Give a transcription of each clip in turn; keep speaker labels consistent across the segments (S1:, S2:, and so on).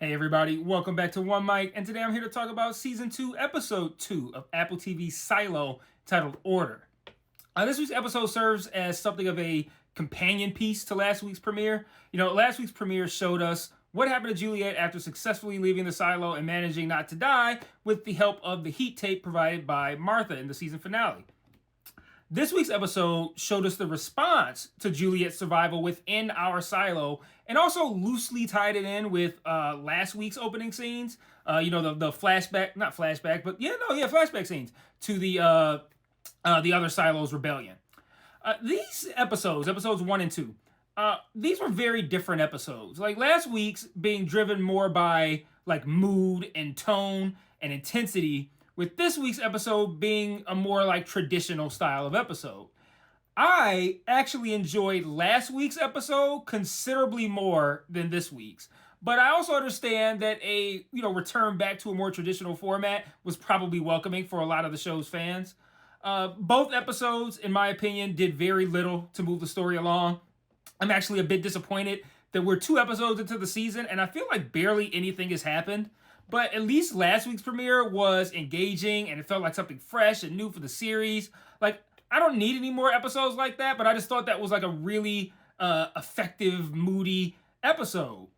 S1: Hey everybody, welcome back to One Mic, and today I'm here to talk about Season 2, Episode 2 of Apple TV's Silo, titled Order. This week's episode serves as something of a companion piece to last week's premiere. Last week's premiere showed us what happened to Juliette after successfully leaving the silo and managing not to die with the help of the heat tape provided by Martha in the season finale. This week's episode showed us the response to Juliette's survival within our silo, and also loosely tied it in with last week's opening scenes. The flashback, not flashback, but flashback scenes to the other silo's rebellion. These episodes 1 and 2, these were very different episodes. Like last week's being driven more by like mood and tone and intensity, with this week's episode being a more like traditional style of episode. I actually enjoyed last week's episode considerably more than this week's, but I also understand that a return back to a more traditional format was probably welcoming for a lot of the show's fans. Both episodes, in my opinion, did very little to move the story along. I'm actually a bit disappointed that we're 2 episodes into the season and I feel like barely anything has happened. But at least last week's premiere was engaging and it felt like something fresh and new for the series. Like, I don't need any more episodes like that, but I just thought that was like a really effective, moody episode.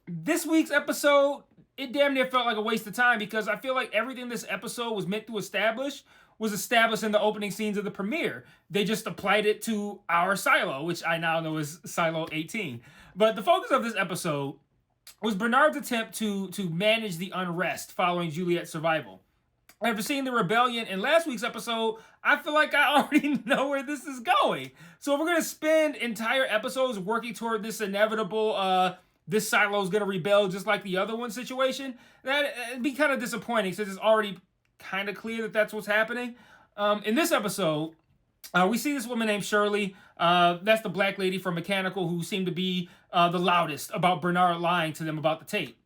S1: This week's episode, it damn near felt like a waste of time because I feel like everything this episode was meant to establish was established in the opening scenes of the premiere. They just applied it to our silo, which I now know is Silo 18. But the focus of this episode was Bernard's attempt to manage the unrest following Juliette's survival. After seeing the rebellion in last week's episode, I feel like I already know where this is going. So if we're going to spend entire episodes working toward this inevitable, this silo's going to rebel just like the other one situation, that'd be kind of disappointing since it's already kind of clear that that's what's happening. In this episode, we see this woman named Shirley. That's the black lady from Mechanical who seemed to be the loudest about Bernard lying to them about the tape.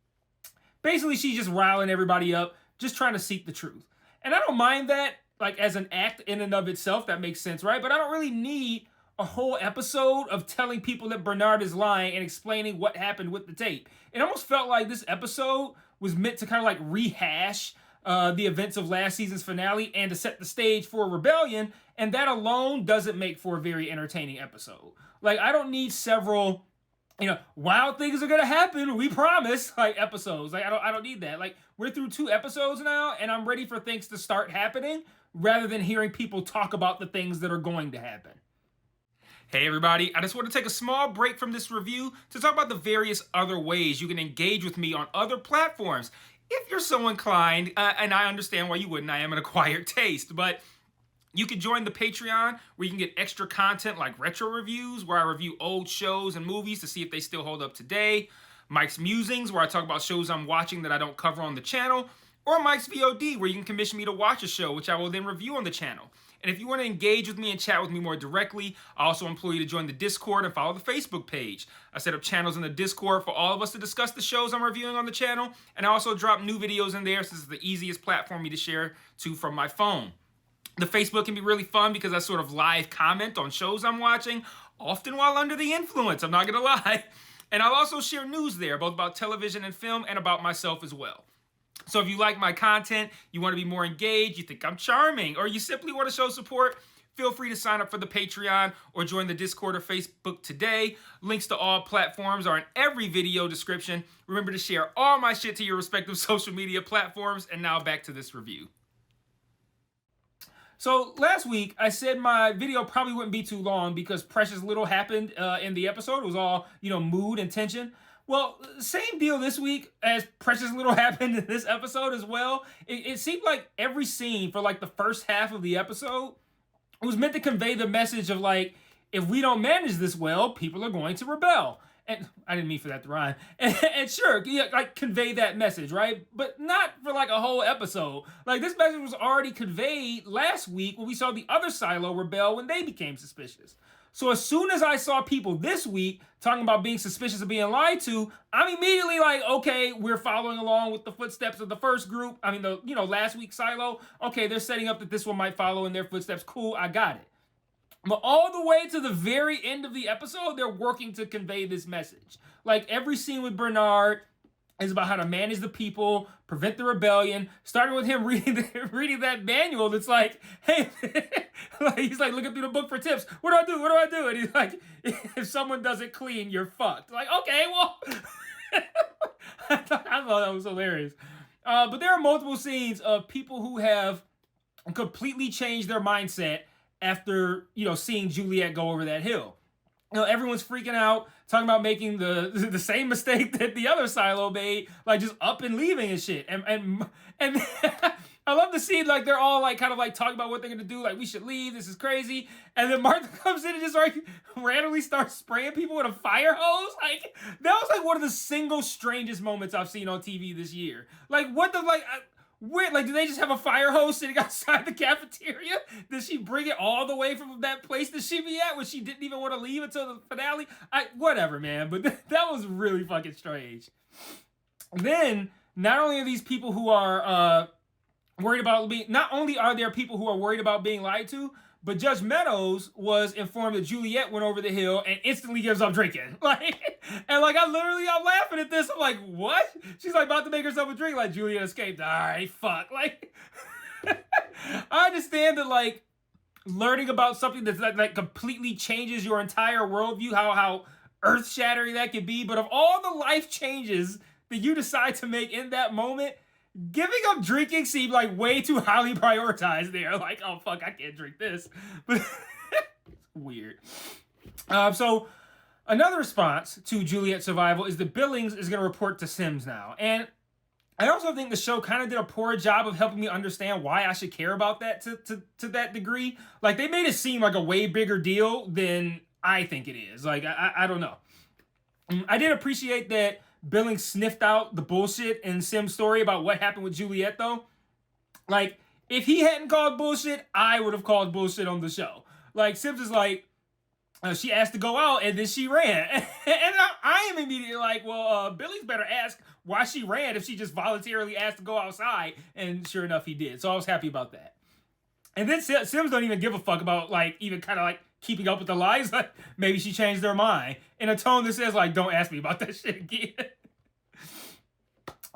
S1: Basically, she's just riling everybody up, just trying to seek the truth. And I don't mind that, like, as an act in and of itself. That makes sense, right? But I don't really need a whole episode of telling people that Bernard is lying and explaining what happened with the tape. It almost felt like this episode was meant to kind of like rehash the events of last season's finale and to set the stage for a rebellion, and that alone doesn't make for a very entertaining episode. Like, I don't need several, wild things are gonna happen, we promise, like, episodes. Like, I don't need that. Like, we're through 2 episodes now, and I'm ready for things to start happening, rather than hearing people talk about the things that are going to happen. Hey everybody, I just want to take a small break from this review to talk about the various other ways you can engage with me on other platforms. If you're so inclined, and I understand why you wouldn't, I am an acquired taste, but you can join the Patreon where you can get extra content like retro reviews, where I review old shows and movies to see if they still hold up today, Mike's Musings, where I talk about shows I'm watching that I don't cover on the channel, or Mike's VOD, where you can commission me to watch a show, which I will then review on the channel. And if you want to engage with me and chat with me more directly, I also implore you to join the Discord and follow the Facebook page. I set up channels in the Discord for all of us to discuss the shows I'm reviewing on the channel, and I also drop new videos in there since it's the easiest platform for me to share to from my phone. The Facebook can be really fun because I sort of live comment on shows I'm watching, often while under the influence, I'm not going to lie. And I'll also share news there, both about television and film and about myself as well. So if you like my content, you want to be more engaged, you think I'm charming, or you simply want to show support, feel free to sign up for the Patreon or join the Discord or Facebook today. Links to all platforms are in every video description. Remember to share all my shit to your respective social media platforms. And now back to this review. So last week, I said my video probably wouldn't be too long because precious little happened in the episode. It was all, mood and tension. Well, same deal this week, as precious little happened in this episode as well. It seemed like every scene for like the first half of the episode was meant to convey the message of like, if we don't manage this well, people are going to rebel. And I didn't mean for that to rhyme. And sure, like convey that message, right? But not for like a whole episode. Like this message was already conveyed last week when we saw the other silo rebel when they became suspicious. So as soon as I saw people this week talking about being suspicious of being lied to, I'm immediately like, okay, we're following along with the footsteps of the first group. I mean, last week's silo. Okay, they're setting up that this one might follow in their footsteps. Cool, I got it. But all the way to the very end of the episode, they're working to convey this message. Like every scene with Bernard, It's about how to manage the people, prevent the rebellion. Starting with him reading that manual that's like, hey, like, he's like looking through the book for tips. What do I do? What do I do? And he's like, if someone does it clean, you're fucked. Like, okay, well, I thought that was hilarious. But there are multiple scenes of people who have completely changed their mindset after, seeing Juliette go over that hill. Everyone's freaking out, talking about making the same mistake that the other silo made, like just up and leaving and shit. And I love the scene, like they're all like kind of like talking about what they're gonna do, like we should leave, this is crazy. And then Martha comes in and just like randomly starts spraying people with a fire hose. Like that was like one of the single strangest moments I've seen on TV this year. Like what the where, like, do they just have a fire hose sitting outside the cafeteria? Did she bring it all the way from that place that she be at when she didn't even want to leave until the finale? Whatever, man. But that was really fucking strange. Then, not only are these people who are worried about being... Not only are there people who are worried about being lied to, but Judge Meadows was informed that Juliette went over the hill and instantly gives up drinking. I'm laughing at this. I'm like, what? She's like about to make herself a drink. Like, Juliette escaped. All right, fuck. Like, I understand that, like, learning about something that's like completely changes your entire worldview, how earth-shattering that could be. But of all the life changes that you decide to make in that moment, giving up drinking seemed like way too highly prioritized there. Like, oh, fuck, I can't drink this. But weird. So another response to Juliette's survival is that Billings is going to report to Sims now. And I also think the show kind of did a poor job of helping me understand why I should care about that to that degree. Like, they made it seem like a way bigger deal than I think it is. Like, I don't know. I did appreciate that Billings sniffed out the bullshit in Sim's story about what happened with Juliette, though. Like, if he hadn't called bullshit, I would have called bullshit on the show. Like, Sims is like, she asked to go out, and then she ran. And I am immediately like, well, Billings better ask why she ran if she just voluntarily asked to go outside. And sure enough, he did. So I was happy about that. And then Sims don't even give a fuck about, like, even kind of, like, keeping up with the lies. Like, maybe she changed her mind in a tone that says, like, don't ask me about that shit again.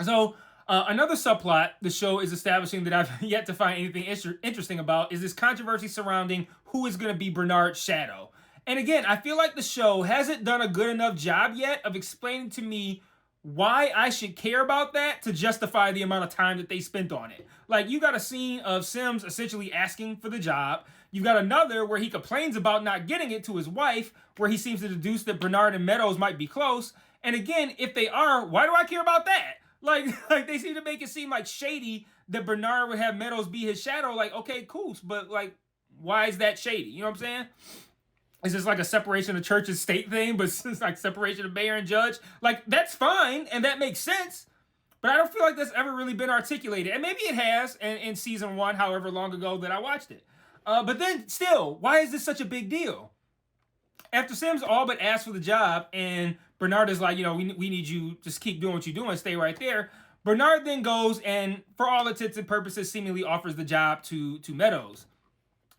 S1: So, another subplot the show is establishing that I've yet to find anything interesting about is this controversy surrounding who is going to be Bernard's shadow. And again, I feel like the show hasn't done a good enough job yet of explaining to me why I should care about that to justify the amount of time that they spent on it. Like, you got a scene of Sims essentially asking for the job. You've got another where he complains about not getting it to his wife, where he seems to deduce that Bernard and Meadows might be close. And again, if they are, why do I care about that? Like they seem to make it seem like shady that Bernard would have Meadows be his shadow. Like, okay, cool, but like, why is that shady? You know what I'm saying? Is this like a separation of church and state thing, but it's like separation of mayor and judge? Like, that's fine, and that makes sense, but I don't feel like that's ever really been articulated. And maybe it has in season 1, however long ago that I watched it. But then, still, why is this such a big deal? After Sims all but asked for the job, and Bernard is like, we need you, just keep doing what you're doing, stay right there. Bernard then goes and, for all intents and purposes, seemingly offers the job to Meadows.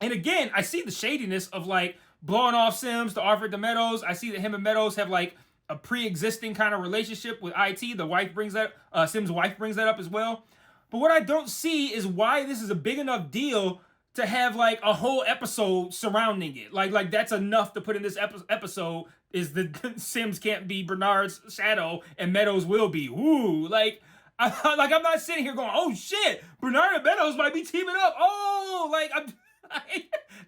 S1: And again, I see the shadiness of, like, blowing off Sims to offer it to Meadows. I see that him and Meadows have, like, a pre-existing kind of relationship with IT. The wife brings that, Sims' wife brings that up as well. But what I don't see is why this is a big enough deal to have, like, a whole episode surrounding it. Like that's enough to put in this episode, is that Sims can't be Bernard's shadow and Meadows will be. Woo! Like, I'm not sitting here going, oh shit, Bernard and Meadows might be teaming up. Oh, like,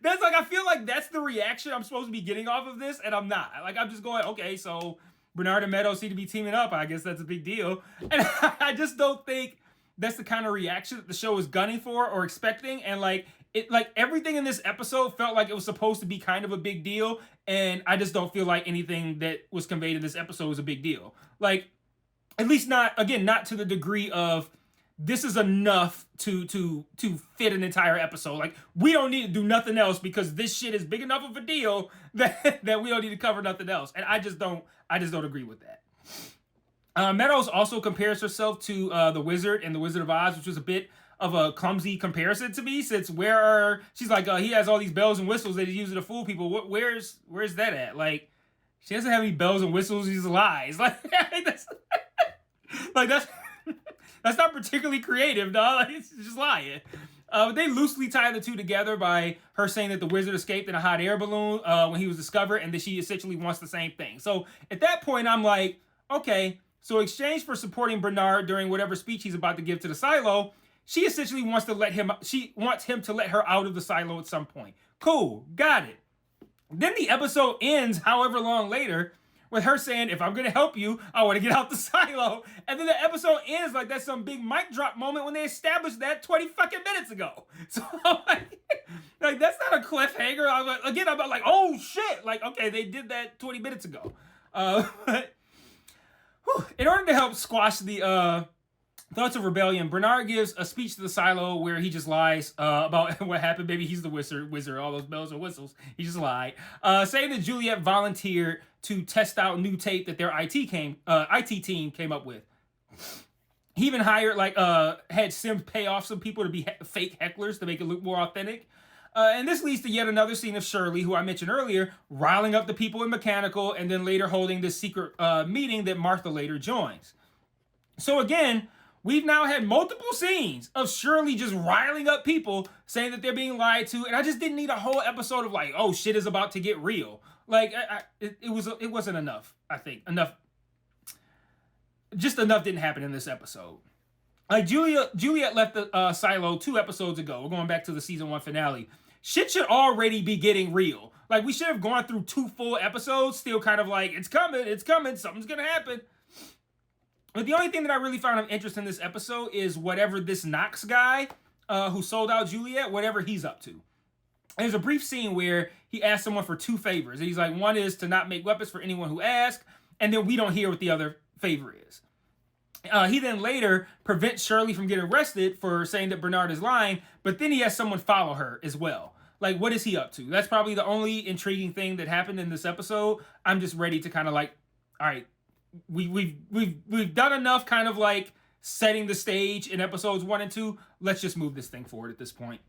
S1: that's like, I feel like that's the reaction I'm supposed to be getting off of this, and I'm not. Like, I'm just going, okay, so Bernard and Meadows seem to be teaming up. I guess that's a big deal. And I just don't think that's the kind of reaction that the show is gunning for or expecting. And like, everything in this episode felt like it was supposed to be kind of a big deal, and I just don't feel like anything that was conveyed in this episode was a big deal. Like, at least not to the degree of, this is enough to fit an entire episode. Like, we don't need to do nothing else because this shit is big enough of a deal that we don't need to cover nothing else. And I just don't agree with that. Meadows also compares herself to the Wizard and the Wizard of Oz, which was a bit of a clumsy comparison to me, since she's like, he has all these bells and whistles that he uses to fool people. Where's that at? Like, she doesn't have any bells and whistles, these lies. Like, Like, that's not particularly creative, dog. Like, it's just lying. They loosely tie the two together by her saying that the wizard escaped in a hot air balloon when he was discovered, and that she essentially wants the same thing. So at that point, I'm like, okay, so in exchange for supporting Bernard during whatever speech he's about to give to the silo, she essentially wants him to let her out of the silo at some point. Cool, got it. Then the episode ends however long later with her saying, if I'm going to help you, I want to get out the silo. And then the episode ends like that's some big mic drop moment when they established that 20 fucking minutes ago. So like that's not a cliffhanger. I'm like, oh shit. Like, okay, they did that 20 minutes ago. In order to help squash the thoughts of rebellion, Bernard gives a speech to the silo where he just lies about what happened. Maybe he's the wizard, all those bells and whistles. He just lied. Saying that Juliette volunteered to test out new tape that their IT team came up with. He even hired, had Sims pay off some people to be fake hecklers to make it look more authentic. And this leads to yet another scene of Shirley, who I mentioned earlier, riling up the people in Mechanical, and then later holding this secret meeting that Martha later joins. So again, we've now had multiple scenes of Shirley just riling up people, saying that they're being lied to, and I just didn't need a whole episode of like, oh, shit is about to get real. Like, it wasn't enough, I think. Just enough didn't happen in this episode. Like, Juliette left the silo 2 episodes ago. We're going back to the season 1 finale. Shit should already be getting real. Like, we should have gone through 2 full episodes, still kind of like, it's coming, something's gonna happen. But the only thing that I really found of interest in this episode is whatever this Knox guy who sold out Juliette, whatever he's up to. And there's a brief scene where he asks someone for 2 favors. And he's like, one is to not make weapons for anyone who asks, and then we don't hear what the other favor is. He then later prevents Shirley from getting arrested for saying that Bernard is lying, but then he has someone follow her as well. Like, what is he up to? That's probably the only intriguing thing that happened in this episode. I'm just ready to kind of like, all right, we've done enough kind of like setting the stage in episodes 1 and 2. Let's just move this thing forward at this point.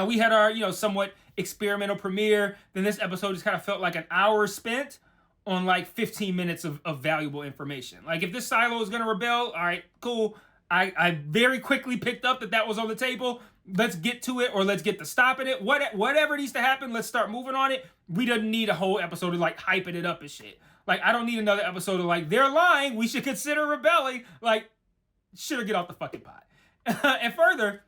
S1: We had our, somewhat experimental premiere. Then this episode just kind of felt like an hour spent on like 15 minutes of valuable information. Like, if this silo is going to rebel, all right, cool. I very quickly picked up that was on the table. Let's get to it, or let's get to stopping it. Whatever needs to happen, let's start moving on it. We don't need a whole episode of like hyping it up and shit. Like, I don't need another episode of like, they're lying, we should consider rebelling. Like, should have get off the fucking pot. And further,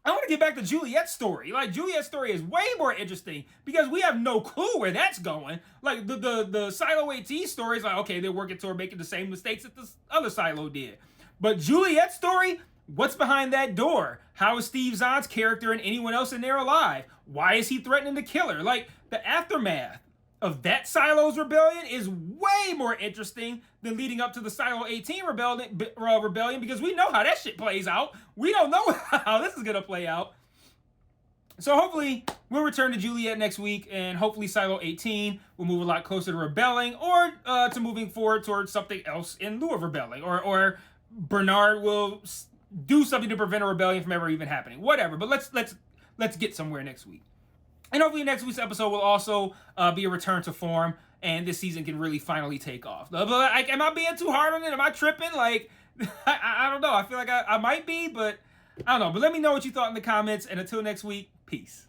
S1: I want to get back to Juliette's story. Like, Juliette's story is way more interesting because we have no clue where that's going. Like, the Silo AT story is like, okay, they're working toward making the same mistakes that the other Silo did. But Juliette's story, what's behind that door? How is Steve Zahn's character and anyone else in there alive? Why is he threatening to kill her? Like, the aftermath of that Silo's rebellion is way more interesting than leading up to the Silo 18 rebellion because we know how that shit plays out. We don't know how this is going to play out. So hopefully we'll return to Juliette next week, and hopefully Silo 18 will move a lot closer to rebelling or to moving forward towards something else in lieu of rebelling, or Bernard will do something to prevent a rebellion from ever even happening. Whatever, but let's get somewhere next week. And hopefully next week's episode will also be a return to form, and this season can really finally take off. But, like, am I being too hard on it? Am I tripping? Like, I don't know. I feel like I might be, but I don't know. But let me know what you thought in the comments, and until next week, peace.